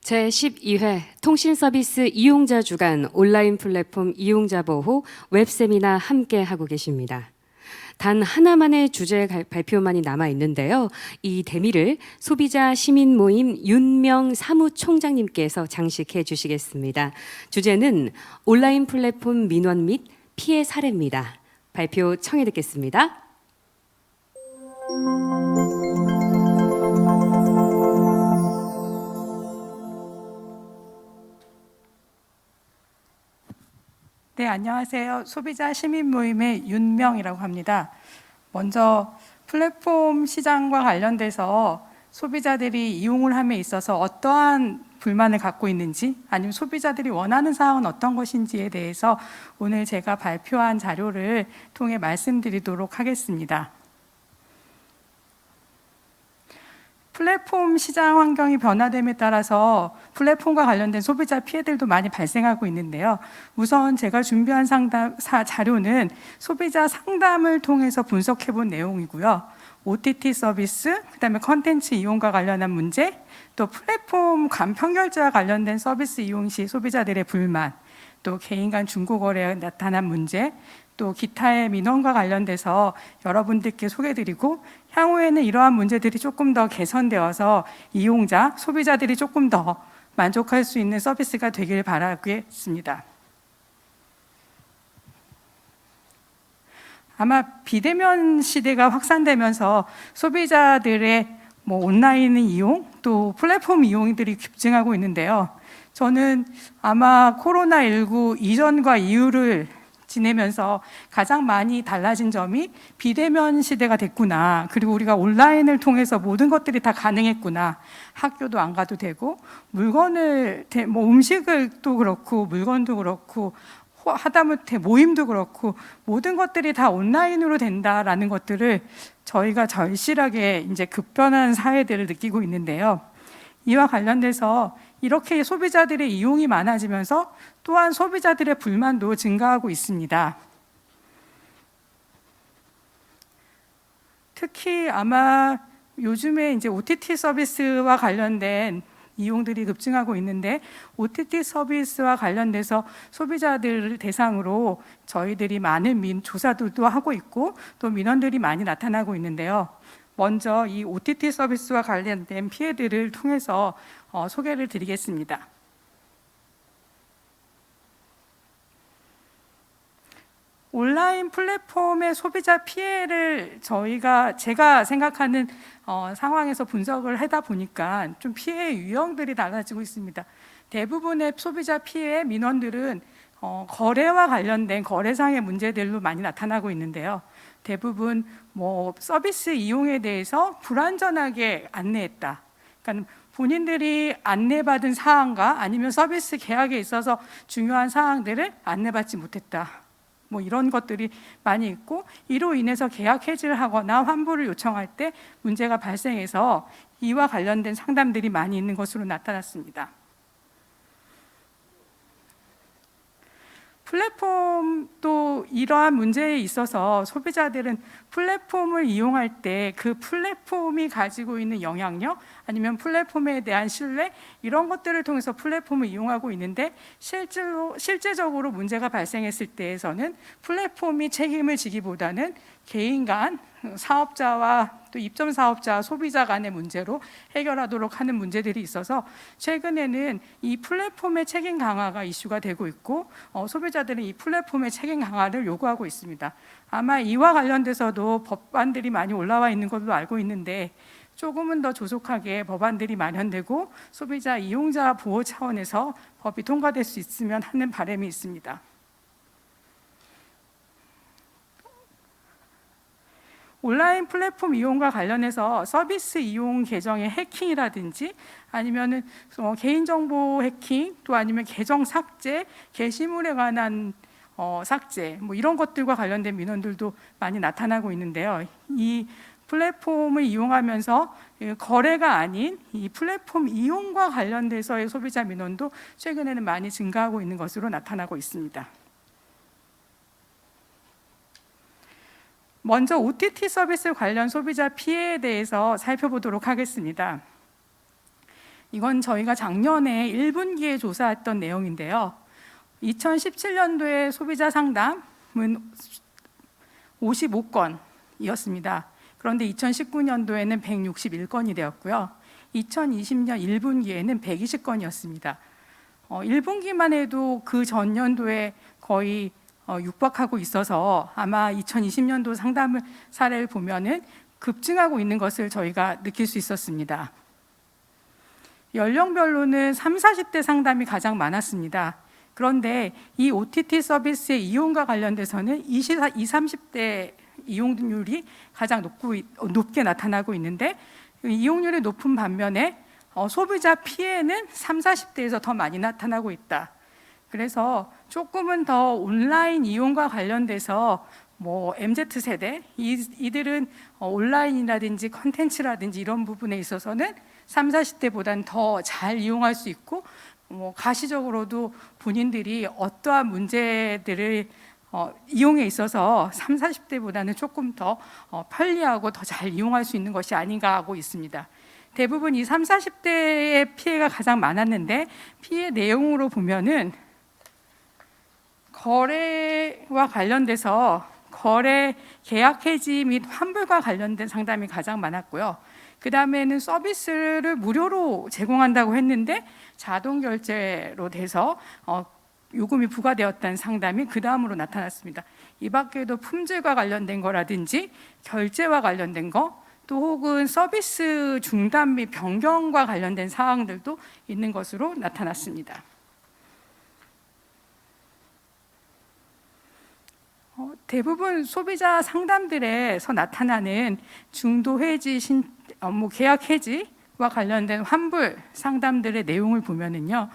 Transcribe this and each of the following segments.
제12회 통신서비스 이용자 주간 온라인 플랫폼 이용자 보호 웹세미나 함께 하고 계십니다. 단 하나만의 주제 발표만이 남아 있는데요. 이 대미를 소비자 시민 모임 윤명 사무총장님께서 장식해 주시겠습니다. 주제는 온라인 플랫폼 민원 및 피해 사례입니다. 발표 청해 듣겠습니다. 네, 안녕하세요. 소비자 시민 모임의 윤명이라고 합니다. 먼저 플랫폼 시장과 관련돼서 소비자들이 이용을 함에 있어서 어떠한 불만을 갖고 있는지, 아니면 소비자들이 원하는 사항은 어떤 것인지에 대해서 오늘 제가 발표한 자료를 통해 말씀드리도록 하겠습니다. 플랫폼 시장 환경이 변화됨에 따라서 플랫폼과 관련된 소비자 피해들도 많이 발생하고 있는데요. 우선 제가 준비한 자료는 소비자 상담을 통해서 분석해 본 내용이고요. OTT 서비스, 그다음에 컨텐츠 이용과 관련한 문제, 또 플랫폼 간편결제와 관련된 서비스 이용 시 소비자들의 불만, 또 개인 간 중고거래에 나타난 문제, 또 기타의 민원과 관련돼서 여러분들께 소개드리고, 향후에는 이러한 문제들이 조금 더 개선되어서 이용자, 소비자들이 조금 더 만족할 수 있는 서비스가 되길 바라겠습니다. 아마 비대면 시대가 확산되면서 소비자들의 온라인 이용, 또 플랫폼 이용들이 급증하고 있는데요. 저는 아마 코로나19 이전과 이후를 지내면서 가장 많이 달라진 점이 비대면 시대가 됐구나. 그리고 우리가 온라인을 통해서 모든 것들이 다 가능했구나. 학교도 안 가도 되고, 물건을, 음식도 그렇고, 물건도 그렇고, 하다못해 모임도 그렇고, 모든 것들이 다 온라인으로 된다라는 것들을 저희가 절실하게 이제 급변한 사회들을 느끼고 있는데요. 이와 관련돼서 이렇게 소비자들의 이용이 많아지면서 또한 소비자들의 불만도 증가하고 있습니다. 특히 아마 요즘에 이제 OTT 서비스와 관련된 이용들이 급증하고 있는데, OTT 서비스와 관련돼서 소비자들을 대상으로 저희들이 많은 조사들도 하고 있고, 또 민원들이 많이 나타나고 있는데요. 먼저 이 OTT 서비스와 관련된 피해들을 통해서 소개를 드리겠습니다. 온라인 플랫폼의 소비자 피해를 제가 생각하는 상황에서 분석을 하다 보니까 좀 피해 유형들이 달라지고 있습니다. 대부분의 소비자 피해 민원들은 거래와 관련된 거래상의 문제들로 많이 나타나고 있는데요. 대부분 서비스 이용에 대해서 불완전하게 안내했다. 그러니까 본인들이 안내받은 사항과 아니면 서비스 계약에 있어서 중요한 사항들을 안내받지 못했다. 이런 것들이 많이 있고, 이로 인해서 계약 해지를 하거나 환불을 요청할 때 문제가 발생해서 이와 관련된 상담들이 많이 있는 것으로 나타났습니다. 플랫폼도 이러한 문제에 있어서 소비자들은 플랫폼을 이용할 때 그 플랫폼이 가지고 있는 영향력, 아니면 플랫폼에 대한 신뢰, 이런 것들을 통해서 플랫폼을 이용하고 있는데, 실제적으로 문제가 발생했을 때에서는 플랫폼이 책임을 지기보다는 개인 간 사업자와 또 입점 사업자, 소비자 간의 문제로 해결하도록 하는 문제들이 있어서 최근에는 이 플랫폼의 책임 강화가 이슈가 되고 있고, 소비자들은 이 플랫폼의 책임 강화를 요구하고 있습니다. 아마 이와 관련돼서도 법안들이 많이 올라와 있는 걸로 알고 있는데, 조금은 더 조속하게 법안들이 마련되고 소비자 이용자 보호 차원에서 법이 통과될 수 있으면 하는 바람이 있습니다. 온라인 플랫폼 이용과 관련해서 서비스 이용 계정의 해킹이라든지, 아니면은 개인정보 해킹, 또 아니면 계정 삭제, 게시물에 관한 삭제, 이런 것들과 관련된 민원들도 많이 나타나고 있는데요. 이 플랫폼을 이용하면서 거래가 아닌 이 플랫폼 이용과 관련돼서의 소비자 민원도 최근에는 많이 증가하고 있는 것으로 나타나고 있습니다. 먼저 OTT 서비스 관련 소비자 피해에 대해서 살펴보도록 하겠습니다. 이건 저희가 작년에 1분기에 조사했던 내용인데요. 2017년도에 소비자 상담은 55건이었습니다. 그런데 2019년도에는 161건이 되었고요. 2020년 1분기에는 120건이었습니다. 1분기만 해도 그 전년도에 거의 육박하고 있어서 아마 2020년도 상담 사례를 보면은 급증하고 있는 것을 저희가 느낄 수 있었습니다. 연령별로는 30, 40대 상담이 가장 많았습니다. 그런데 이 OTT 서비스의 이용과 관련돼서는 20, 30대 이용률이 가장 높게 나타나고 있는데, 이용률이 높은 반면에 소비자 피해는 30, 40대에서 더 많이 나타나고 있다. 그래서 조금은 더 온라인 이용과 관련돼서 MZ세대 이들은 온라인이라든지 컨텐츠라든지 이런 부분에 있어서는 30, 40대보다는 더 잘 이용할 수 있고, 가시적으로도 본인들이 어떠한 문제들을 이용에 있어서 30, 40대보다는 조금 더 편리하고 더 잘 이용할 수 있는 것이 아닌가 하고 있습니다. 대부분 이 30, 40대의 피해가 가장 많았는데, 피해 내용으로 보면은 거래와 관련돼서 거래 계약 해지 및 환불과 관련된 상담이 가장 많았고요. 그 다음에는 서비스를 무료로 제공한다고 했는데 자동 결제로 돼서 요금이 부과되었다는 상담이 그 다음으로 나타났습니다. 이 밖에도 품질과 관련된 거라든지 결제와 관련된 거, 또 혹은 서비스 중단 및 변경과 관련된 사항들도 있는 것으로 나타났습니다. 대부분 소비자 상담들에서 나타나는 중도 해지, 계약 해지와 관련된 환불 상담들의 내용을 보면은요,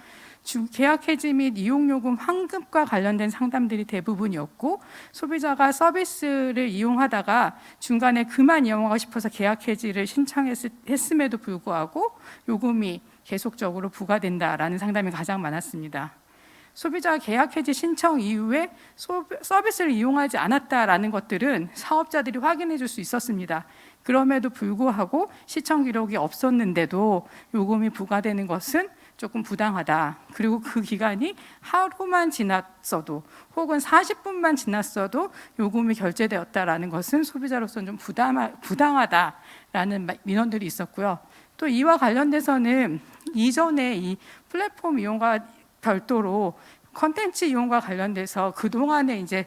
계약 해지 및 이용요금 환급과 관련된 상담들이 대부분이었고, 소비자가 서비스를 이용하다가 중간에 그만 이용하고 싶어서 계약 해지를 신청했음에도 불구하고 요금이 계속적으로 부과된다라는 상담이 가장 많았습니다. 소비자 계약 해지 신청 이후에 서비스를 이용하지 않았다라는 것들은 사업자들이 확인해 줄 수 있었습니다. 그럼에도 불구하고 시청 기록이 없었는데도 요금이 부과되는 것은 조금 부당하다. 그리고 그 기간이 하루만 지났어도 혹은 40분만 지났어도 요금이 결제되었다라는 것은 소비자로서는 좀 부당하다라는 민원들이 있었고요. 또 이와 관련돼서는 이전에 이 플랫폼 이용과 별도로 컨텐츠 이용과 관련돼서 그동안에 이제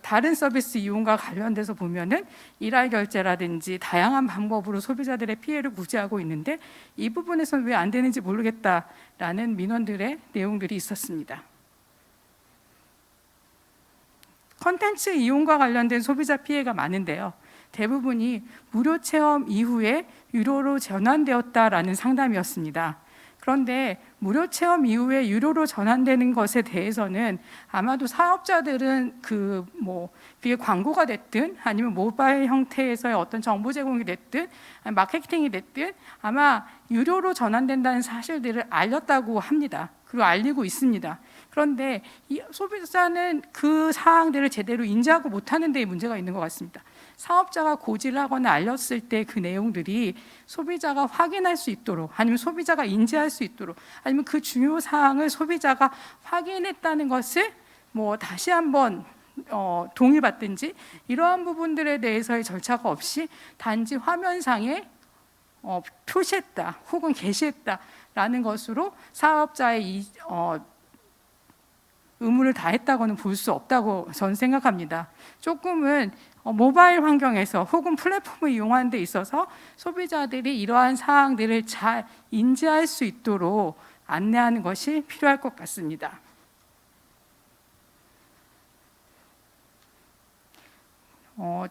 다른 서비스 이용과 관련돼서 보면은 일할 결제라든지 다양한 방법으로 소비자들의 피해를 구제하고 있는데, 이 부분에서는 왜 안 되는지 모르겠다라는 민원들의 내용들이 있었습니다. 컨텐츠 이용과 관련된 소비자 피해가 많은데요. 대부분이 무료 체험 이후에 유료로 전환되었다라는 상담이었습니다. 그런데 무료 체험 이후에 유료로 전환되는 것에 대해서는 아마도 사업자들은 그게 광고가 됐든 아니면 모바일 형태에서의 어떤 정보 제공이 됐든 마케팅이 됐든 아마 유료로 전환된다는 사실들을 알렸다고 합니다. 그리고 알리고 있습니다. 그런데 이 소비자는 그 사항들을 제대로 인지하고 못하는 데에 문제가 있는 것 같습니다. 사업자가 고지를 하거나 알렸을 때 그 내용들이 소비자가 확인할 수 있도록, 아니면 소비자가 인지할 수 있도록, 아니면 그 중요 사항을 소비자가 확인했다는 것을 다시 한번 동의받든지, 이러한 부분들에 대해서의 절차가 없이 단지 화면상에 표시했다 혹은 게시했다라는 것으로 사업자의 의무를 다했다고는 볼 수 없다고 저는 생각합니다. 조금은 모바일 환경에서 혹은 플랫폼을 이용하는 데 있어서 소비자들이 이러한 사항들을 잘 인지할 수 있도록 안내하는 것이 필요할 것 같습니다.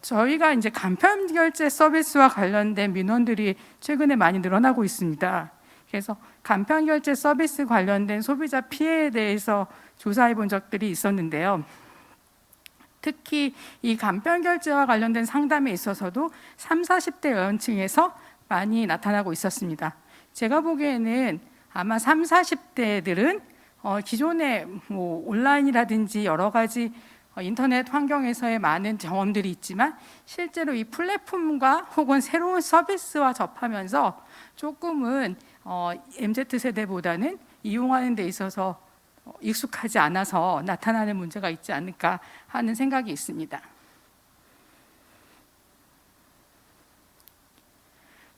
저희가 이제 간편 결제 서비스와 관련된 민원들이 최근에 많이 늘어나고 있습니다. 그래서 간편 결제 서비스 관련된 소비자 피해에 대해서 조사해 본 적들이 있었는데요. 특히 이 간편 결제와 관련된 상담에 있어서도 30, 40대 연령층에서 많이 나타나고 있었습니다. 제가 보기에는 아마 30, 40대들은 기존에 온라인이라든지 여러 가지 인터넷 환경에서의 많은 경험들이 있지만, 실제로 이 플랫폼과 혹은 새로운 서비스와 접하면서 조금은 MZ세대보다는 이용하는 데 있어서 익숙하지 않아서 나타나는 문제가 있지 않을까 하는 생각이 있습니다.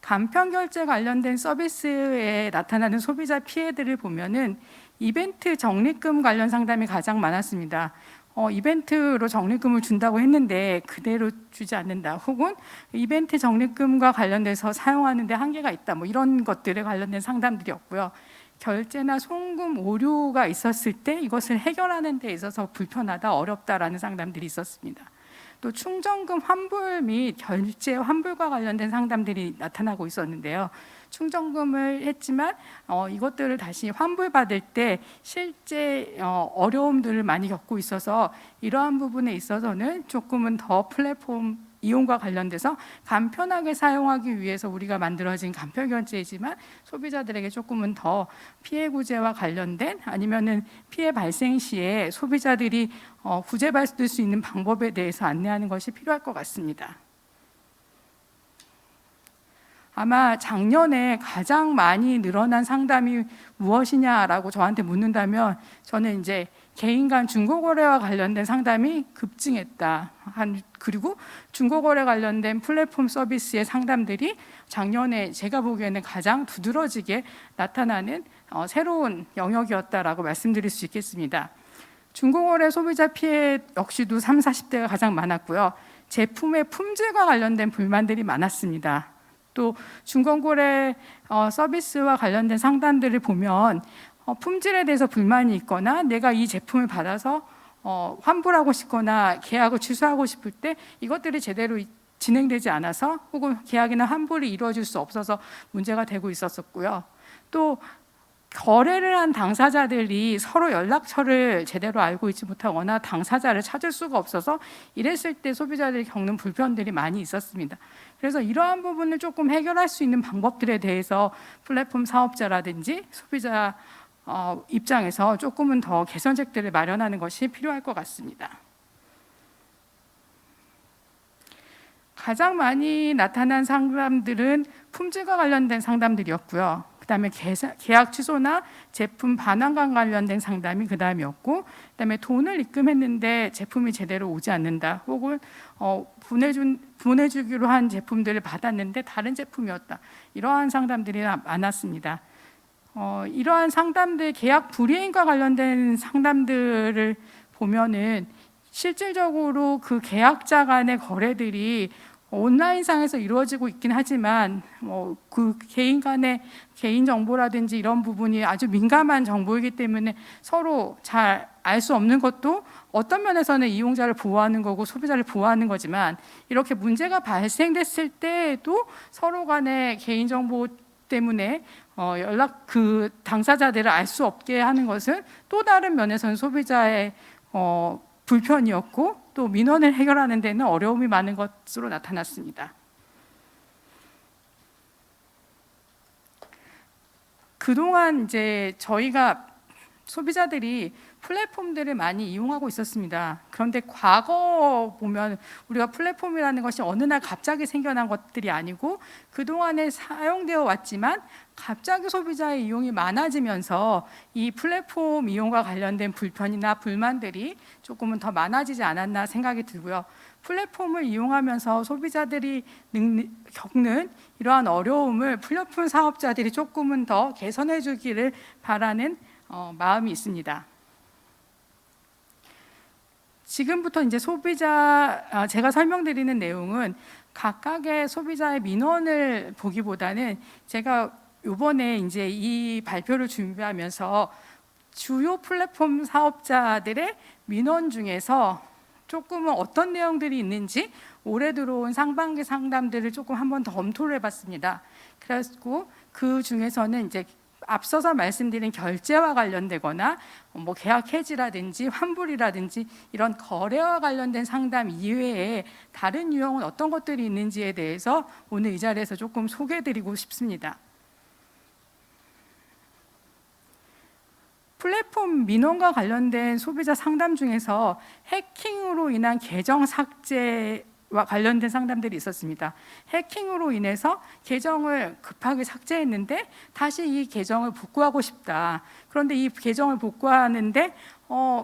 간편 결제 관련된 서비스에 나타나는 소비자 피해들을 보면은 이벤트 적립금 관련 상담이 가장 많았습니다. 이벤트로 적립금을 준다고 했는데 그대로 주지 않는다, 혹은 이벤트 적립금과 관련돼서 사용하는 데 한계가 있다, 뭐 이런 것들에 관련된 상담들이었고요. 결제나 송금 오류가 있었을 때 이것을 해결하는 데 있어서 불편하다, 어렵다라는 상담들이 있었습니다. 또 충전금 환불 및 결제 환불과 관련된 상담들이 나타나고 있었는데요. 충전금을 했지만 이것들을 다시 환불받을 때 실제 어려움들을 많이 겪고 있어서 이러한 부분에 있어서는 조금은 더 플랫폼 이용과 관련돼서 간편하게 사용하기 위해서 우리가 만들어진 간편 결제이지만 소비자들에게 조금은 더 피해 구제와 관련된, 아니면은 피해 발생 시에 소비자들이 구제받을 수 있는 방법에 대해서 안내하는 것이 필요할 것 같습니다. 아마 작년에 가장 많이 늘어난 상담이 무엇이냐라고 저한테 묻는다면 저는 이제 개인 간 중고거래와 관련된 상담이 급증했다, 그리고 중고거래 관련된 플랫폼 서비스의 상담들이 작년에 제가 보기에는 가장 두드러지게 나타나는 새로운 영역이었다라고 말씀드릴 수 있겠습니다. 중고거래 소비자 피해 역시도 30, 40대가 가장 많았고요. 제품의 품질과 관련된 불만들이 많았습니다. 또 중고거래 서비스와 관련된 상담들을 보면 품질에 대해서 불만이 있거나 내가 이 제품을 받아서 환불하고 싶거나 계약을 취소하고 싶을 때 이것들이 제대로 진행되지 않아서, 혹은 계약이나 환불이 이루어질 수 없어서 문제가 되고 있었고요. 또 거래를 한 당사자들이 서로 연락처를 제대로 알고 있지 못하거나 당사자를 찾을 수가 없어서 이랬을 때 소비자들이 겪는 불편들이 많이 있었습니다. 그래서 이러한 부분을 조금 해결할 수 있는 방법들에 대해서 플랫폼 사업자라든지 소비자 입장에서 조금은 더 개선책들을 마련하는 것이 필요할 것 같습니다. 가장 많이 나타난 상담들은 품질과 관련된 상담들이었고요. 그다음에 계약 취소나 제품 반환과 관련된 상담이 그다음이었고, 그다음에 돈을 입금했는데 제품이 제대로 오지 않는다, 혹은 보내주기로 한 제품들을 받았는데 다른 제품이었다, 이러한 상담들이 많았습니다. 이러한 상담들, 계약 불이행과 관련된 상담들을 보면은 실질적으로 그 계약자 간의 거래들이 온라인상에서 이루어지고 있긴 하지만 그 개인 간의 개인 정보라든지 이런 부분이 아주 민감한 정보이기 때문에 서로 잘 알 수 없는 것도 어떤 면에서는 이용자를 보호하는 거고 소비자를 보호하는 거지만, 이렇게 문제가 발생됐을 때에도 서로 간의 개인 정보 때문에 그 당사자들을 알 수 없게 하는 것은 또 다른 면에서는 소비자의 불편이었고, 또 민원을 해결하는 데는 어려움이 많은 것으로 나타났습니다. 그동안 이제 저희가 소비자들이 플랫폼들을 많이 이용하고 있었습니다. 그런데 과거 보면 우리가 플랫폼이라는 것이 어느 날 갑자기 생겨난 것들이 아니고 그동안에 사용되어 왔지만 갑자기 소비자의 이용이 많아지면서 이 플랫폼 이용과 관련된 불편이나 불만들이 조금은 더 많아지지 않았나 생각이 들고요. 플랫폼을 이용하면서 소비자들이 겪는 이러한 어려움을 플랫폼 사업자들이 조금은 더 개선해 주기를 바라는 마음이 있습니다. 지금부터 이제 제가 설명드리는 내용은 각각의 소비자의 민원을 보기보다는 제가 이번에 이제 이 발표를 준비하면서 주요 플랫폼 사업자들의 민원 중에서 조금은 어떤 내용들이 있는지 올해 들어온 상반기 상담들을 조금 한번 더 검토를 해봤습니다. 그래서 그 중에서는 이제 앞서서 말씀드린 결제와 관련되거나 뭐 계약 해지라든지 환불이라든지 이런 거래와 관련된 상담 이외에 다른 유형은 어떤 것들이 있는지에 대해서 오늘 이 자리에서 조금 소개해드리고 싶습니다. 플랫폼 민원과 관련된 소비자 상담 중에서 해킹으로 인한 계정 삭제 와 관련된 상담들이 있었습니다. 해킹으로 인해서 계정을 급하게 삭제했는데 다시 이 계정을 복구하고 싶다. 그런데 이 계정을 복구하는데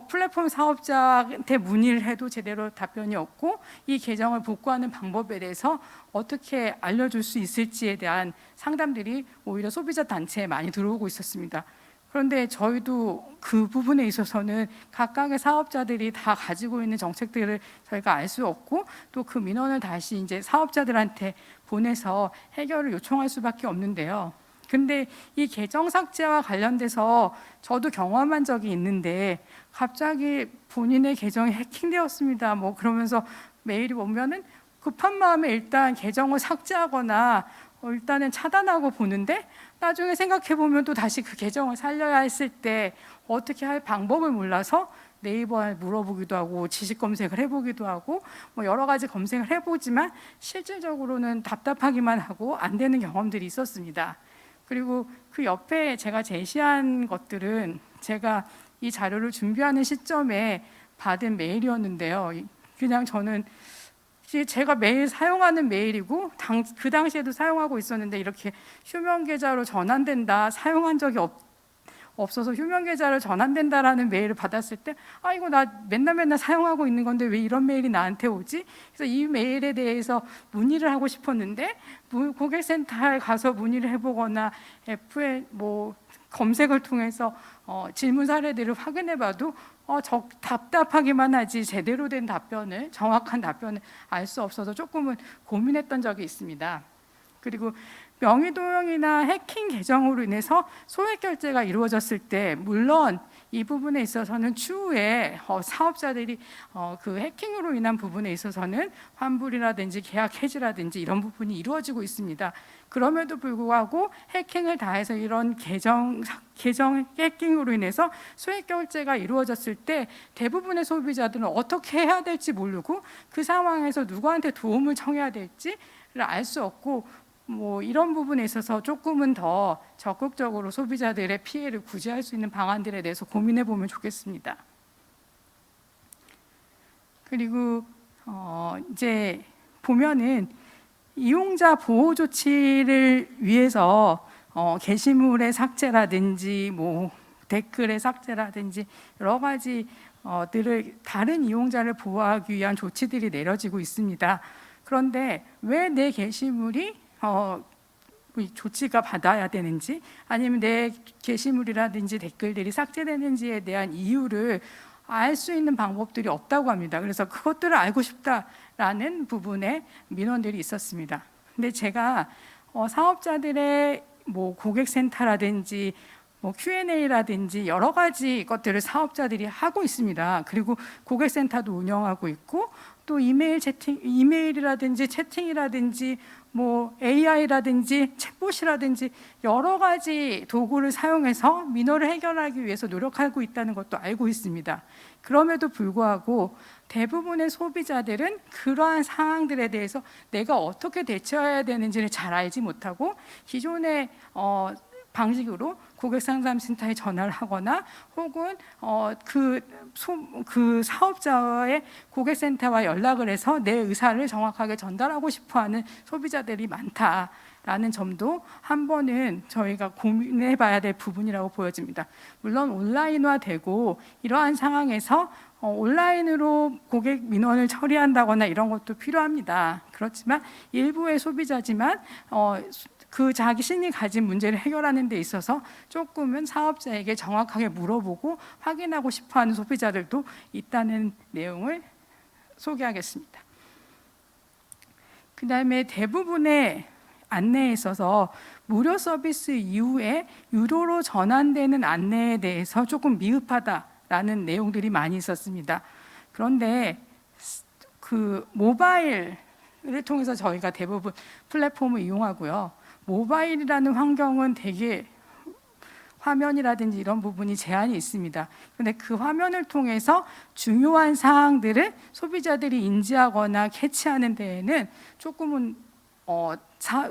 플랫폼 사업자한테 문의를 해도 제대로 답변이 없고 이 계정을 복구하는 방법에 대해서 어떻게 알려줄 수 있을지에 대한 상담들이 오히려 소비자 단체에 많이 들어오고 있었습니다. 그런데 저희도 그 부분에 있어서는 각각의 사업자들이 다 가지고 있는 정책들을 저희가 알 수 없고 또 그 민원을 다시 이제 사업자들한테 보내서 해결을 요청할 수밖에 없는데요. 근데 이 계정 삭제와 관련돼서 저도 경험한 적이 있는데 갑자기 본인의 계정이 해킹되었습니다. 뭐 그러면서 메일이 오면은 급한 마음에 일단 계정을 삭제하거나 일단은 차단하고 보는데 나중에 생각해 보면 또 다시 그 계정을 살려야 했을 때 어떻게 할 방법을 몰라서 네이버에 물어보기도 하고 지식 검색을 해보기도 하고 뭐 여러 가지 검색을 해보지만 실질적으로는 답답하기만 하고 안 되는 경험들이 있었습니다. 그리고 그 옆에 제가 제시한 것들은 제가 이 자료를 준비하는 시점에 받은 메일이었는데요. 그냥 저는 제가 매일 사용하는 메일이고 그 당시에도 사용하고 있었는데 이렇게 휴면 계좌로 전환된다, 사용한 적이 없어서 휴면 계좌로 전환된다라는 메일을 받았을 때 이거 나 맨날 사용하고 있는 건데 왜 이런 메일이 나한테 오지? 그래서 이 메일에 대해서 문의를 하고 싶었는데 고객센터에 가서 문의를 해보거나 FA 뭐 검색을 통해서 질문 사례들을 확인해봐도 답답하기만 하지 제대로 된 답변을, 정확한 답변을 알 수 없어서 조금은 고민했던 적이 있습니다. 그리고 명의도용이나 해킹 계정으로 인해서 소액 결제가 이루어졌을 때 물론 이 부분에 있어서는 추후에 사업자들이 그 해킹으로 인한 부분에 있어서는 환불이라든지 계약 해지라든지 이런 부분이 이루어지고 있습니다. 그럼에도 불구하고 해킹을 다해서 이런 계정 해킹으로 인해서 소액 결제가 이루어졌을 때 대부분의 소비자들은 어떻게 해야 될지 모르고 그 상황에서 누구한테 도움을 청해야 될지를 알 수 없고 뭐 이런 부분에 있어서 조금은 더 적극적으로 소비자들의 피해를 구제할 수 있는 방안들에 대해서 고민해 보면 좋겠습니다. 그리고 이제 보면은 이용자 보호 조치를 위해서 게시물의 삭제라든지 뭐 댓글의 삭제라든지 여러 가지 들을 다른 이용자를 보호하기 위한 조치들이 내려지고 있습니다. 그런데 왜 내 게시물이 조치가 받아야 되는지 아니면 내 게시물이라든지 댓글들이 삭제되는지에 대한 이유를 알 수 있는 방법들이 없다고 합니다. 그래서 그것들을 알고 싶다라는 부분에 민원들이 있었습니다. 근데 제가 사업자들의 뭐 고객센터라든지 뭐 Q&A라든지 여러 가지 것들을 사업자들이 하고 있습니다. 그리고 고객센터도 운영하고 있고 또 이메일이라든지 채팅이라든지 뭐 AI라든지 챗봇이라든지 여러 가지 도구를 사용해서 민원을 해결하기 위해서 노력하고 있다는 것도 알고 있습니다. 그럼에도 불구하고 대부분의 소비자들은 그러한 상황들에 대해서 내가 어떻게 대처해야 되는지를 잘 알지 못하고 기존의 방식으로 고객상담센터에 전화를 하거나 혹은 그 사업자의 고객센터와 연락을 해서 내 의사를 정확하게 전달하고 싶어하는 소비자들이 많다라는 점도 한 번은 저희가 고민해봐야 될 부분이라고 보여집니다. 물론 온라인화되고 이러한 상황에서 온라인으로 고객 민원을 처리한다거나 이런 것도 필요합니다. 그렇지만 일부의 소비자지만 그 자신이 가진 문제를 해결하는 데 있어서 조금은 사업자에게 정확하게 물어보고 확인하고 싶어하는 소비자들도 있다는 내용을 소개하겠습니다. 그 다음에 대부분의 안내에 있어서 무료 서비스 이후에 유료로 전환되는 안내에 대해서 조금 미흡하다라는 내용들이 많이 있었습니다. 그런데 그 모바일을 통해서 저희가 대부분 플랫폼을 이용하고요. 모바일이라는 환경은 되게 화면이라든지 이런 부분이 제한이 있습니다. 그런데 그 화면을 통해서 중요한 사항들을 소비자들이 인지하거나 캐치하는 데에는 조금은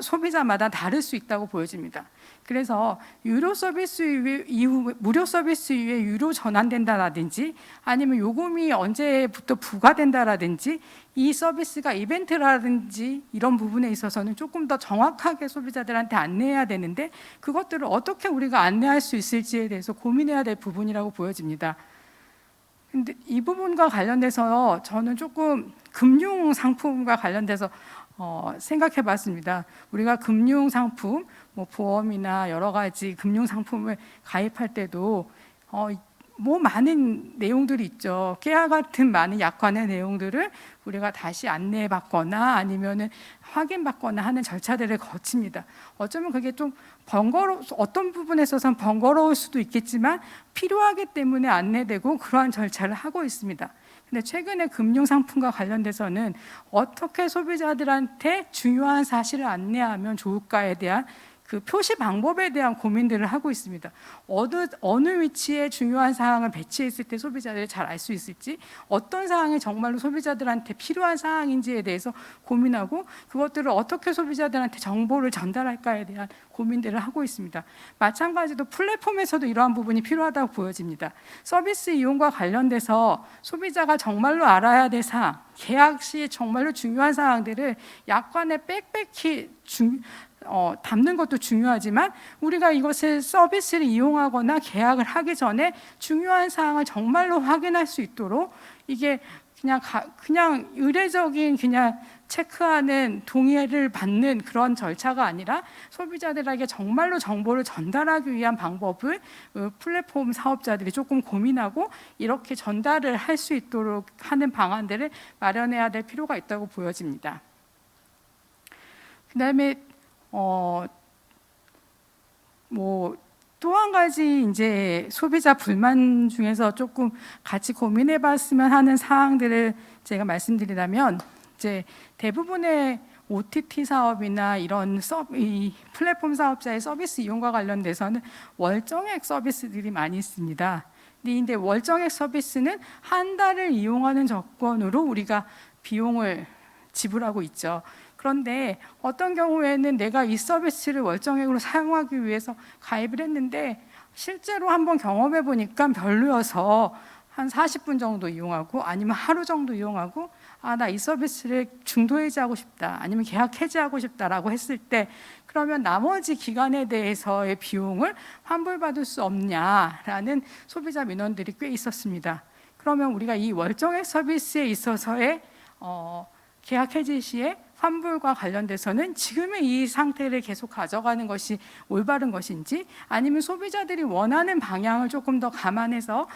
소비자마다 다를 수 있다고 보여집니다. 그래서 유료 서비스 이후 무료 서비스 이후에 유료 전환된다라든지 아니면 요금이 언제부터 부과된다라든지 이 서비스가 이벤트라든지 이런 부분에 있어서는 조금 더 정확하게 소비자들한테 안내해야 되는데 그것들을 어떻게 우리가 안내할 수 있을지에 대해서 고민해야 될 부분이라고 보여집니다. 근데 이 부분과 관련돼서 저는 조금 금융 상품과 관련돼서 생각해 봤습니다. 우리가 금융 상품, 뭐 보험이나 여러 가지 금융 상품을 가입할 때도 뭐 많은 내용들이 있죠. 깨알 같은 많은 약관의 내용들을 우리가 다시 안내받거나 아니면은 확인받거나 하는 절차들을 거칩니다. 어쩌면 그게 좀 어떤 부분에 있어서는 번거로울 수도 있겠지만 필요하기 때문에 안내되고 그러한 절차를 하고 있습니다. 근데 최근에 금융상품과 관련돼서는 어떻게 소비자들한테 중요한 사실을 안내하면 좋을까에 대한 그 표시 방법에 대한 고민들을 하고 있습니다. 어느 위치에 중요한 사항을 배치했을 때 소비자들이 잘 알 수 있을지, 어떤 사항이 정말로 소비자들한테 필요한 사항인지에 대해서 고민하고 그것들을 어떻게 소비자들한테 정보를 전달할까에 대한 고민들을 하고 있습니다. 마찬가지로 플랫폼에서도 이러한 부분이 필요하다고 보여집니다. 서비스 이용과 관련돼서 소비자가 정말로 알아야 될 사항, 계약 시 정말로 중요한 사항들을 약관에 빽빽히 담는 것도 중요하지만 우리가 이것을 서비스를 이용하거나 계약을 하기 전에 중요한 사항을 정말로 확인할 수 있도록 이게 그냥 의례적인 그냥 체크하는 동의를 받는 그런 절차가 아니라 소비자들에게 정말로 정보를 전달하기 위한 방법을 플랫폼 사업자들이 조금 고민하고 이렇게 전달을 할 수 있도록 하는 방안들을 마련해야 될 필요가 있다고 보여집니다. 그다음에 뭐 또 한 가지 이제 소비자 불만 중에서 조금 같이 고민해봤으면 하는 사항들을 제가 말씀드리자면 이제 대부분의 OTT 사업이나 이런 이 플랫폼 사업자의 서비스 이용과 관련돼서는 월정액 서비스들이 많이 있습니다. 근데 월정액 서비스는 한 달을 이용하는 조건으로 우리가 비용을 지불하고 있죠. 그런데 어떤 경우에는 내가 이 서비스를 월정액으로 사용하기 위해서 가입을 했는데 실제로 한번 경험해 보니까 별로여서 한 40분 정도 이용하고 아니면 하루 정도 이용하고 나 이 서비스를 중도 해지하고 싶다 아니면 계약 해지하고 싶다라고 했을 때 그러면 나머지 기간에 대해서의 비용을 환불받을 수 없냐라는 소비자 민원들이 꽤 있었습니다. 그러면 우리가 이 월정액 서비스에 있어서의 계약 해지 시에 환불과 관련돼서는 지금의 이 상태를 계속 가져가는 것이 올바른 것인지 아니면 소비자들이 원하는 방향을 조금 더 감안해서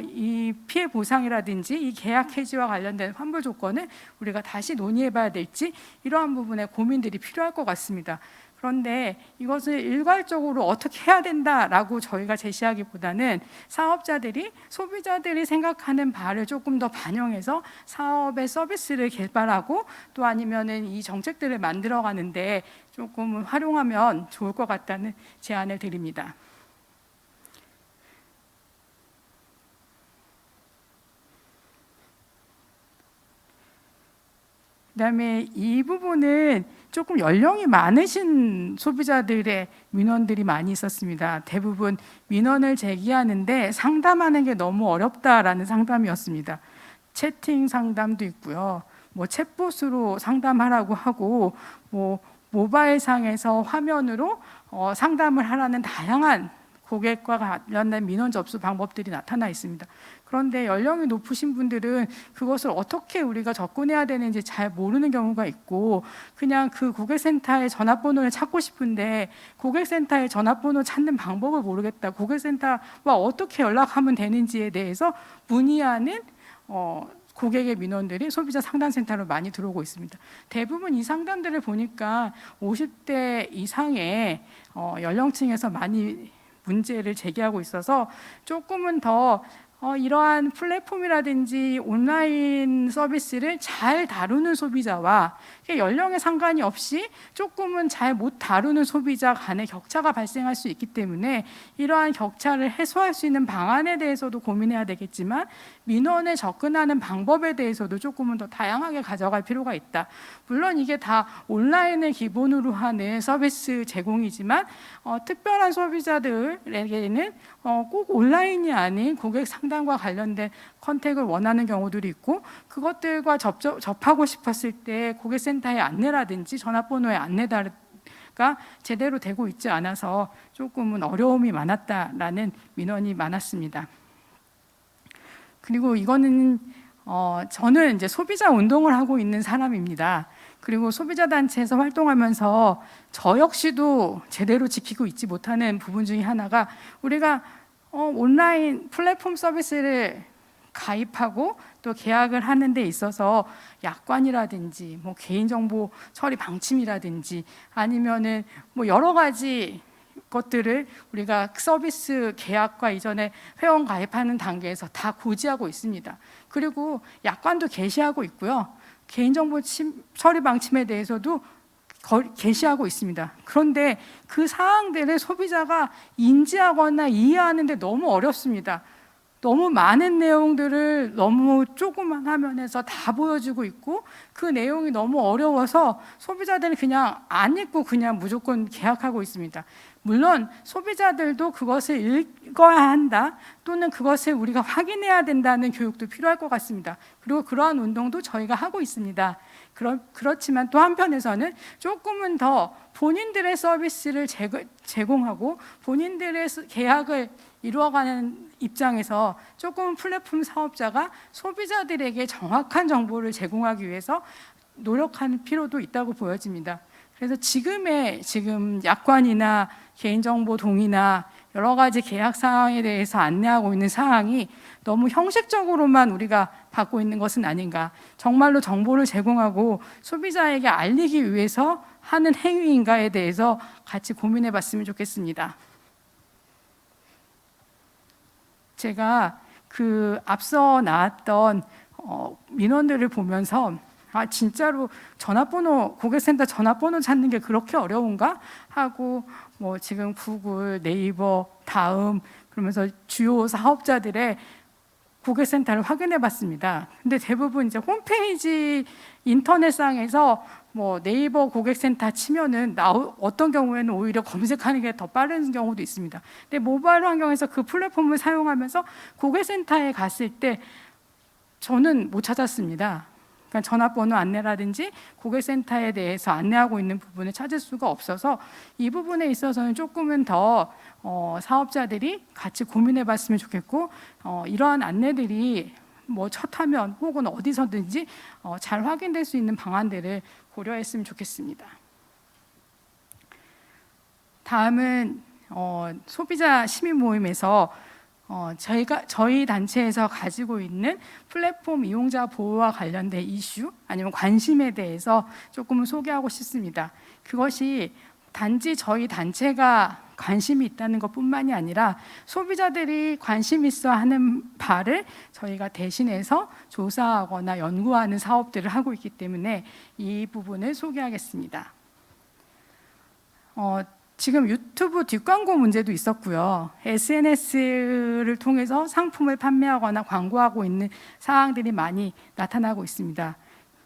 이 피해 보상이라든지 이 계약 해지와 관련된 환불 조건을 우리가 다시 논의해봐야 될지 이러한 부분에 고민들이 필요할 것 같습니다. 그런데 이것을 일괄적으로 어떻게 해야 된다라고 저희가 제시하기보다는 사업자들이 소비자들이 생각하는 바를 조금 더 반영해서 사업의 서비스를 개발하고 또 아니면은 이 정책들을 만들어가는데 조금 활용하면 좋을 것 같다는 제안을 드립니다. 그다음에 이 부분은 조금 연령이 많으신 소비자들의 민원들이 많이 있었습니다. 대부분 민원을 제기하는데 상담하는 게 너무 어렵다라는 상담이었습니다. 채팅 상담도 있고요. 뭐 챗봇으로 상담하라고 하고 뭐 모바일 상에서 화면으로 상담을 하라는 다양한 고객과 관련된 민원 접수 방법들이 나타나 있습니다. 그런데 연령이 높으신 분들은 그것을 어떻게 우리가 접근해야 되는지 잘 모르는 경우가 있고 그냥 그 고객센터의 전화번호를 찾고 싶은데 고객센터의 전화번호 찾는 방법을 모르겠다. 고객센터와 어떻게 연락하면 되는지에 대해서 문의하는 고객의 민원들이 소비자 상담센터로 많이 들어오고 있습니다. 대부분 이 상담들을 보니까 50대 이상의 연령층에서 많이 문제를 제기하고 있어서 조금은 더 이러한 플랫폼이라든지 온라인 서비스를 잘 다루는 소비자와 연령에 상관이 없이 조금은 잘 못 다루는 소비자 간의 격차가 발생할 수 있기 때문에 이러한 격차를 해소할 수 있는 방안에 대해서도 고민해야 되겠지만 민원에 접근하는 방법에 대해서도 조금은 더 다양하게 가져갈 필요가 있다. 물론 이게 다 온라인을 기본으로 하는 서비스 제공이지만 특별한 소비자들에게는 꼭 온라인이 아닌 고객 상담과 관련된 컨택을 원하는 경우들이 있고, 그것들과 접하고 싶었을 때 고객센터의 안내라든지 전화번호의 안내가 제대로 되고 있지 않아서 조금은 어려움이 많았다라는 민원이 많았습니다. 그리고 이거는 저는 이제 소비자 운동을 하고 있는 사람입니다. 그리고 소비자 단체에서 활동하면서 저 역시도 제대로 지키고 있지 못하는 부분 중에 하나가, 우리가 온라인 플랫폼 서비스를 가입하고 또 계약을 하는 데 있어서 약관이라든지 뭐 개인정보 처리 방침이라든지 아니면은 뭐 여러 가지 것들을 우리가 서비스 계약과 이전에 회원 가입하는 단계에서 다 고지하고 있습니다. 그리고 약관도 게시하고 있고요. 개인정보 처리 방침에 대해서도 게시하고 있습니다. 그런데 그 사항들을 소비자가 인지하거나 이해하는 데 너무 어렵습니다. 너무 많은 내용들을 너무 조그만 화면에서 다 보여주고 있고, 그 내용이 너무 어려워서 소비자들은 그냥 안 읽고 그냥 무조건 계약하고 있습니다. 물론 소비자들도 그것을 읽어야 한다, 또는 그것을 우리가 확인해야 된다는 교육도 필요할 것 같습니다. 그리고 그러한 운동도 저희가 하고 있습니다. 그렇지만 또 한편에서는 조금은 더 본인들의 서비스를 제공하고 본인들의 계약을 이루어가는 입장에서 조금 플랫폼 사업자가 소비자들에게 정확한 정보를 제공하기 위해서 노력하는 필요도 있다고 보여집니다. 그래서 지금 약관이나 개인정보 동의나 여러 가지 계약 사항에 대해서 안내하고 있는 사항이 너무 형식적으로만 우리가 받고 있는 것은 아닌가, 정말로 정보를 제공하고 소비자에게 알리기 위해서 하는 행위인가에 대해서 같이 고민해 봤으면 좋겠습니다. 제가 앞서 나왔던 민원들을 보면서 진짜로 고객센터 전화번호 찾는 게 그렇게 어려운가 하고, 뭐 지금 구글, 네이버, 다음 그러면서 주요 사업자들의 고객센터를 확인해 봤습니다. 근데 대부분 이제 홈페이지 인터넷상에서 뭐 네이버 고객센터 치면은 어떤 경우에는 오히려 검색하는 게 더 빠른 경우도 있습니다. 근데 모바일 환경에서 그 플랫폼을 사용하면서 고객센터에 갔을 때 저는 못 찾았습니다. 그러니까 전화번호 안내라든지 고객센터에 대해서 안내하고 있는 부분을 찾을 수가 없어서, 이 부분에 있어서는 조금은 더 사업자들이 같이 고민해 봤으면 좋겠고, 이러한 안내들이 뭐 첫 화면 혹은 어디서든지 잘 확인될 수 있는 방안들을 고려했으면 좋겠습니다. 다음은 소비자 시민 모임에서 저희 단체에서 가지고 있는 플랫폼 이용자 보호와 관련된 이슈 아니면 관심에 대해서 조금 소개하고 싶습니다. 그것이 단지 저희 단체가 관심이 있다는 것뿐만이 아니라 소비자들이 관심 있어 하는 바를 저희가 대신해서 조사하거나 연구하는 사업들을 하고 있기 때문에 이 부분을 소개하겠습니다. 지금 유튜브 뒷광고 문제도 있었고요. SNS를 통해서 상품을 판매하거나 광고하고 있는 사항들이 많이 나타나고 있습니다.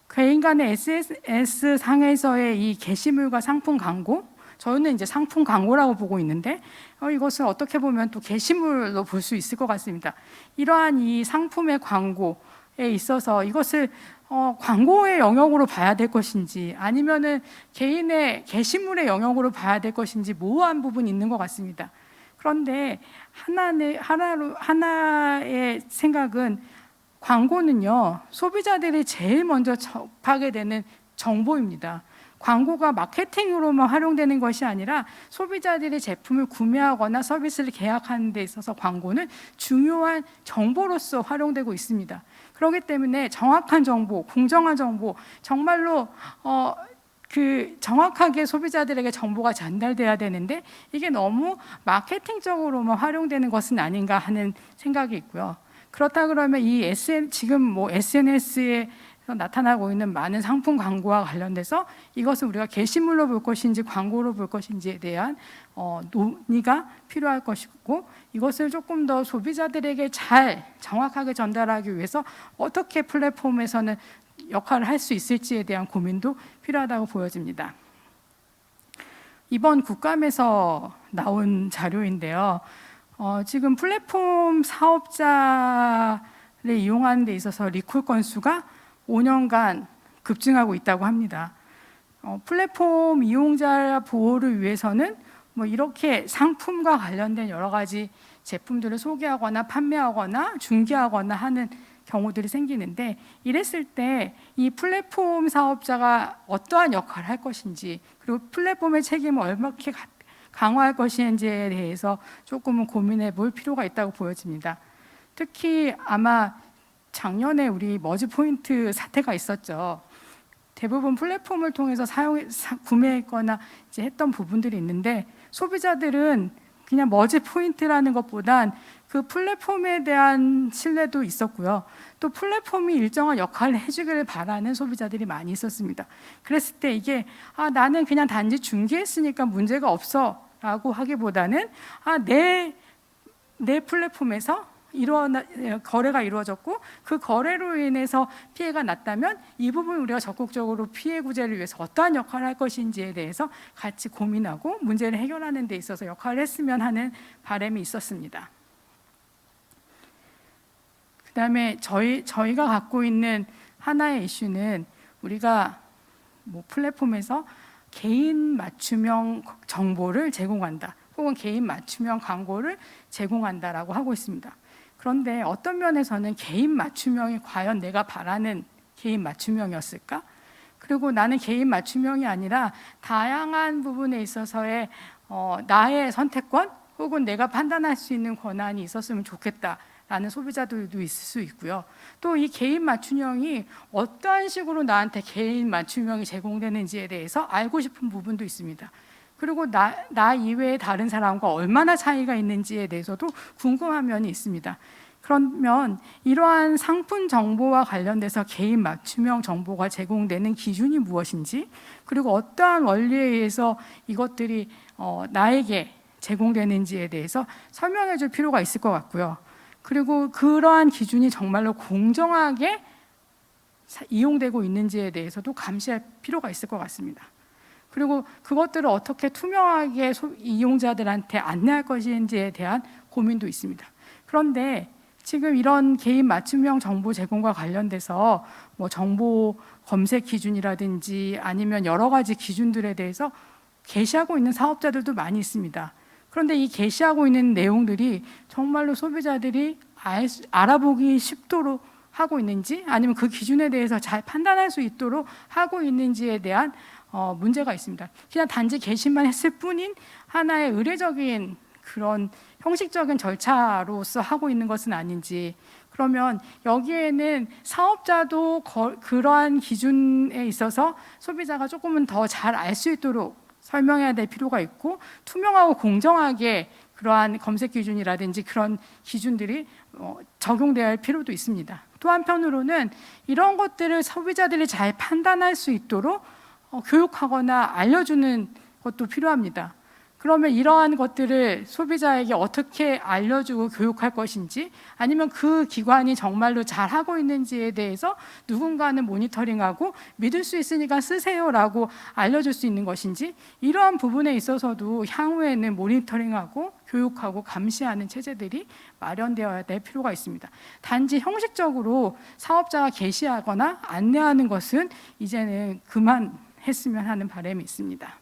개인 간의 SNS 상에서의 이 게시물과 상품 광고, 저는 이제 상품 광고라고 보고 있는데 이것을 어떻게 보면 또 게시물로 볼 수 있을 것 같습니다. 이러한 이 상품의 광고에 있어서 이것을 광고의 영역으로 봐야 될 것인지 아니면은 개인의 게시물의 영역으로 봐야 될 것인지 모호한 부분이 있는 것 같습니다. 그런데 하나의 생각은, 광고는요 소비자들이 제일 먼저 접하게 되는 정보입니다. 광고가 마케팅으로만 활용되는 것이 아니라 소비자들이 제품을 구매하거나 서비스를 계약하는 데 있어서 광고는 중요한 정보로서 활용되고 있습니다. 그렇기 때문에 정확한 정보, 공정한 정보, 정말로 정확하게 소비자들에게 정보가 전달돼야 되는데 이게 너무 마케팅적으로만 활용되는 것은 아닌가 하는 생각이 있고요. 그렇다 그러면 지금 뭐 SNS에 나타나고 있는 많은 상품 광고와 관련돼서 이것을 우리가 게시물로 볼 것인지 광고로 볼 것인지에 대한 논의가 필요할 것이고, 이것을 조금 더 소비자들에게 잘 정확하게 전달하기 위해서 어떻게 플랫폼에서는 역할을 할 수 있을지에 대한 고민도 필요하다고 보여집니다. 이번 국감에서 나온 자료인데요. 지금 플랫폼 사업자를 이용하는 데 있어서 리콜 건수가 5년간 급증하고 있다고 합니다. 플랫폼 이용자 보호를 위해서는 뭐 이렇게 상품과 관련된 여러 가지 제품들을 소개하거나 판매하거나 중개하거나 하는 경우들이 생기는데, 이랬을 때 이 플랫폼 사업자가 어떠한 역할을 할 것인지, 그리고 플랫폼의 책임을 얼마나 강화할 것인지에 대해서 조금은 고민해 볼 필요가 있다고 보여집니다. 특히 아마 작년에 우리 머지 포인트 사태가 있었죠. 대부분 플랫폼을 통해서 구매했거나 이제 했던 부분들이 있는데, 소비자들은 그냥 머지 포인트라는 것보단 그 플랫폼에 대한 신뢰도 있었고요. 또 플랫폼이 일정한 역할을 해주기를 바라는 소비자들이 많이 있었습니다. 그랬을 때 이게 나는 그냥 단지 중개했으니까 문제가 없어 라고 하기보다는 내 플랫폼에서 거래가 이루어졌고 그 거래로 인해서 피해가 났다면 이 부분 우리가 적극적으로 피해 구제를 위해서 어떠한 역할을 할 것인지에 대해서 같이 고민하고 문제를 해결하는 데 있어서 역할을 했으면 하는 바람이 있었습니다. 그다음에 저희가 갖고 있는 하나의 이슈는, 우리가 뭐 플랫폼에서 개인 맞춤형 정보를 제공한다, 혹은 개인 맞춤형 광고를 제공한다라고 하고 있습니다. 그런데 어떤 면에서는 개인 맞춤형이 과연 내가 바라는 개인 맞춤형이었을까? 그리고 나는 개인 맞춤형이 아니라 다양한 부분에 있어서의 나의 선택권 혹은 내가 판단할 수 있는 권한이 있었으면 좋겠다라는 소비자들도 있을 수 있고요. 또 이 개인 맞춤형이 어떠한 식으로 나한테 개인 맞춤형이 제공되는지에 대해서 알고 싶은 부분도 있습니다. 그리고 나 이외의 다른 사람과 얼마나 차이가 있는지에 대해서도 궁금한 면이 있습니다. 그러면 이러한 상품 정보와 관련돼서 개인 맞춤형 정보가 제공되는 기준이 무엇인지, 그리고 어떠한 원리에 의해서 이것들이 나에게 제공되는지에 대해서 설명해 줄 필요가 있을 것 같고요. 그리고 그러한 기준이 정말로 공정하게 이용되고 있는지에 대해서도 감시할 필요가 있을 것 같습니다. 그리고 그것들을 어떻게 투명하게 이용자들한테 안내할 것인지에 대한 고민도 있습니다. 그런데 지금 이런 개인 맞춤형 정보 제공과 관련돼서 뭐 정보 검색 기준이라든지 아니면 여러 가지 기준들에 대해서 게시하고 있는 사업자들도 많이 있습니다. 그런데 이 게시하고 있는 내용들이 정말로 소비자들이 알아보기 쉽도록 하고 있는지, 아니면 그 기준에 대해서 잘 판단할 수 있도록 하고 있는지에 대한 문제가 있습니다. 그냥 단지 게시만 했을 뿐인 하나의 의례적인 그런 형식적인 절차로서 하고 있는 것은 아닌지, 그러면 여기에는 사업자도 그러한 기준에 있어서 소비자가 조금은 더 잘 알 수 있도록 설명해야 될 필요가 있고, 투명하고 공정하게 그러한 검색 기준이라든지 그런 기준들이 적용되어야 할 필요도 있습니다. 또 한편으로는 이런 것들을 소비자들이 잘 판단할 수 있도록 교육하거나 알려주는 것도 필요합니다. 그러면 이러한 것들을 소비자에게 어떻게 알려주고 교육할 것인지, 아니면 그 기관이 정말로 잘하고 있는지에 대해서 누군가는 모니터링하고 믿을 수 있으니까 쓰세요라고 알려줄 수 있는 것인지, 이러한 부분에 있어서도 향후에는 모니터링하고 교육하고 감시하는 체제들이 마련되어야 될 필요가 있습니다. 단지 형식적으로 사업자가 게시하거나 안내하는 것은 이제는 그만했으면 하는 바람이 있습니다.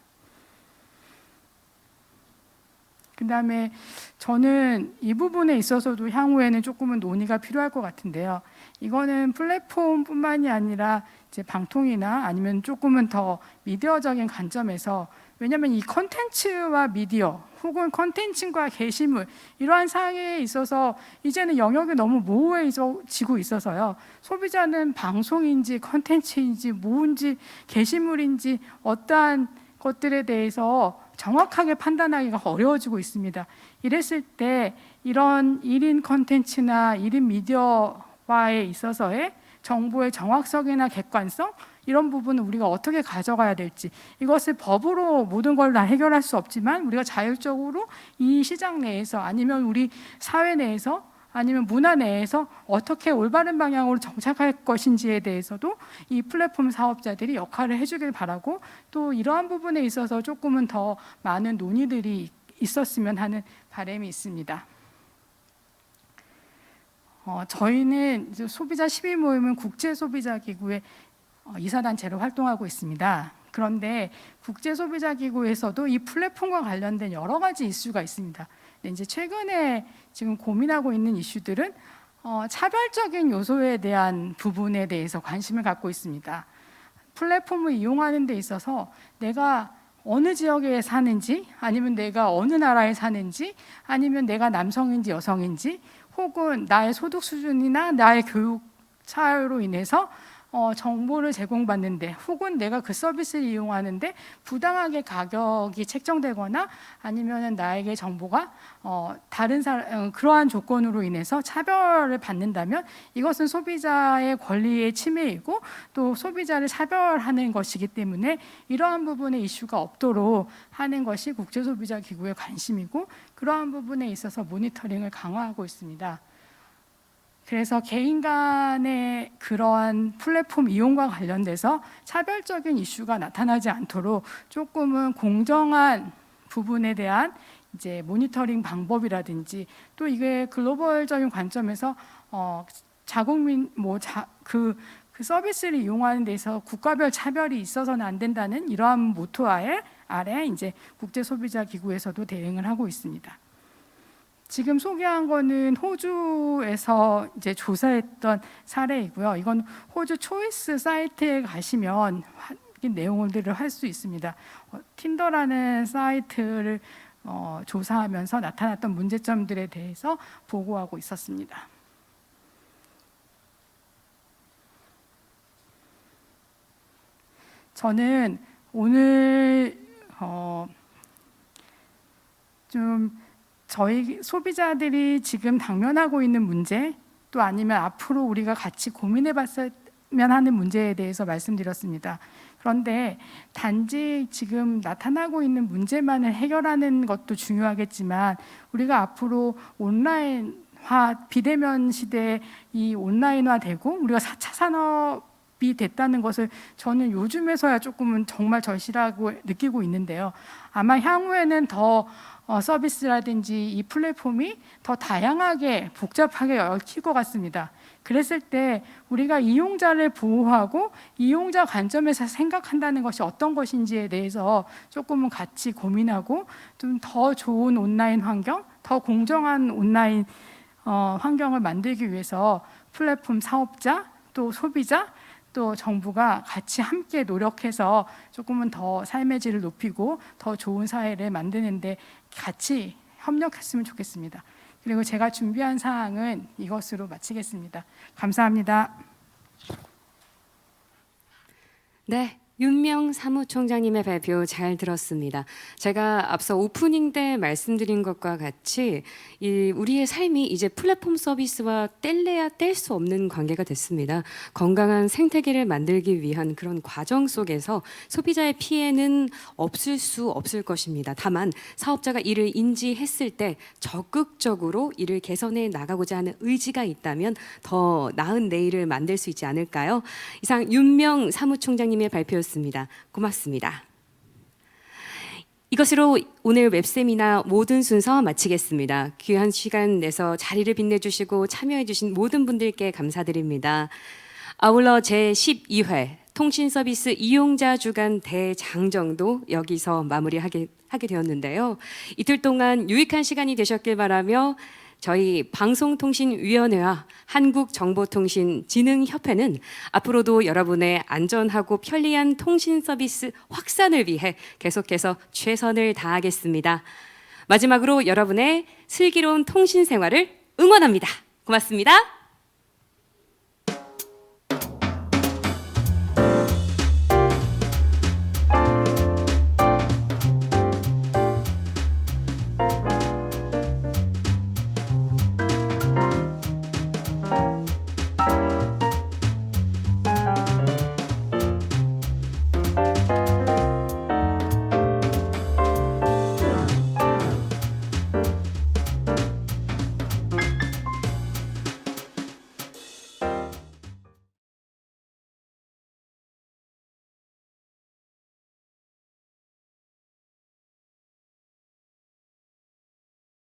그다음에 저는 이 부분에 있어서도 향후에는 조금은 논의가 필요할 것 같은데요. 이거는 플랫폼뿐만이 아니라 이제 방통이나 아니면 조금은 더 미디어적인 관점에서, 왜냐하면 이 컨텐츠와 미디어 혹은 컨텐츠과 게시물, 이러한 사항에 있어서 이제는 영역이 너무 모호해지고 있어서요. 소비자는 방송인지 컨텐츠인지 뭔지 게시물인지 어떠한 것들에 대해서 정확하게 판단하기가 어려워지고 있습니다. 이랬을 때 이런 1인 컨텐츠나 1인 미디어화에 있어서의 정보의 정확성이나 객관성 이런 부분은 우리가 어떻게 가져가야 될지, 이것을 법으로 모든 걸 다 해결할 수 없지만 우리가 자율적으로 이 시장 내에서 아니면 우리 사회 내에서 아니면 문화 내에서 어떻게 올바른 방향으로 정착할 것인지에 대해서도 이 플랫폼 사업자들이 역할을 해주길 바라고, 또 이러한 부분에 있어서 조금은 더 많은 논의들이 있었으면 하는 바람이 있습니다. 저희는 소비자 시민 모임은 국제 소비자 기구의 이사단체로 활동하고 있습니다. 그런데 국제 소비자 기구에서도 이 플랫폼과 관련된 여러 가지 이슈가 있습니다. 근데 이제 최근에 지금 고민하고 있는 이슈들은 차별적인 요소에 대한 부분에 대해서 관심을 갖고 있습니다. 플랫폼을 이용하는 데 있어서 내가 어느 지역에 사는지, 아니면 내가 어느 나라에 사는지, 아니면 내가 남성인지 여성인지, 혹은 나의 소득 수준이나 나의 교육 차이로 인해서 정보를 제공받는데, 혹은 내가 그 서비스를 이용하는데 부당하게 가격이 책정되거나 아니면 나에게 정보가 다른 그러한 조건으로 인해서 차별을 받는다면 이것은 소비자의 권리의 침해이고 또 소비자를 차별하는 것이기 때문에 이러한 부분에 이슈가 없도록 하는 것이 국제소비자기구의 관심이고, 그러한 부분에 있어서 모니터링을 강화하고 있습니다. 그래서 개인 간의 그러한 플랫폼 이용과 관련돼서 차별적인 이슈가 나타나지 않도록 조금은 공정한 부분에 대한 이제 모니터링 방법이라든지, 또 이게 글로벌적인 관점에서 자국민 그 서비스를 이용하는 데서 국가별 차별이 있어서는 안 된다는 이러한 모토 아래 이제 국제 소비자 기구에서도 대응을 하고 있습니다. 지금 소개한 거는 호주에서 이제 조사했던 사례이고요. 이건 호주 초이스 사이트에 가시면 내용들을 할 수 있습니다. 틴더라는 사이트를 조사하면서 나타났던 문제점들에 대해서 보고하고 있었습니다. 저는 오늘 좀 저희 소비자들이 지금 당면하고 있는 문제, 또 아니면 앞으로 우리가 같이 고민해 봤으면 하는 문제에 대해서 말씀드렸습니다. 그런데 단지 지금 나타나고 있는 문제만을 해결하는 것도 중요하겠지만, 우리가 앞으로 온라인화, 비대면 시대에 이 온라인화되고 우리가 4차 산업이 됐다는 것을 저는 요즘에서야 조금은 정말 절실하고 느끼고 있는데요. 아마 향후에는 더 서비스라든지 이 플랫폼이 더 다양하게 복잡하게 얽힐 것 같습니다. 그랬을 때 우리가 이용자를 보호하고 이용자 관점에서 생각한다는 것이 어떤 것인지에 대해서 조금은 같이 고민하고 좀 더 좋은 온라인 환경, 더 공정한 온라인 환경을 만들기 위해서 플랫폼 사업자, 또 소비자, 또 정부가 같이 함께 노력해서 조금은 더 삶의 질을 높이고 더 좋은 사회를 만드는데 같이 협력했으면 좋겠습니다. 그리고 제가 준비한 사항은 이것으로 마치겠습니다. 감사합니다. 네, 윤명 사무총장님의 발표 잘 들었습니다. 제가 앞서 오프닝 때 말씀드린 것과 같이 우리의 삶이 이제 플랫폼 서비스와 뗄래야 뗄 수 없는 관계가 됐습니다. 건강한 생태계를 만들기 위한 그런 과정 속에서 소비자의 피해는 없을 것입니다. 다만 사업자가 이를 인지했을 때 적극적으로 이를 개선해 나가고자 하는 의지가 있다면 더 나은 내일을 만들 수 있지 않을까요? 이상 윤명 사무총장님의 발표였습니다. 고맙습니다. 이것으로 오늘 웹세미나 모든 순서 마치겠습니다. 귀한 시간 내서 자리를 빛내주시고 참여해주신 모든 분들께 감사드립니다. 아울러 제12회 통신서비스 이용자 주간 대장정도 여기서 마무리하게 되었는데요. 이틀 동안 유익한 시간이 되셨길 바라며 저희 방송통신위원회와 한국정보통신진흥협회는 앞으로도 여러분의 안전하고 편리한 통신 서비스 확산을 위해 계속해서 최선을 다하겠습니다. 마지막으로 여러분의 슬기로운 통신 생활을 응원합니다. 고맙습니다.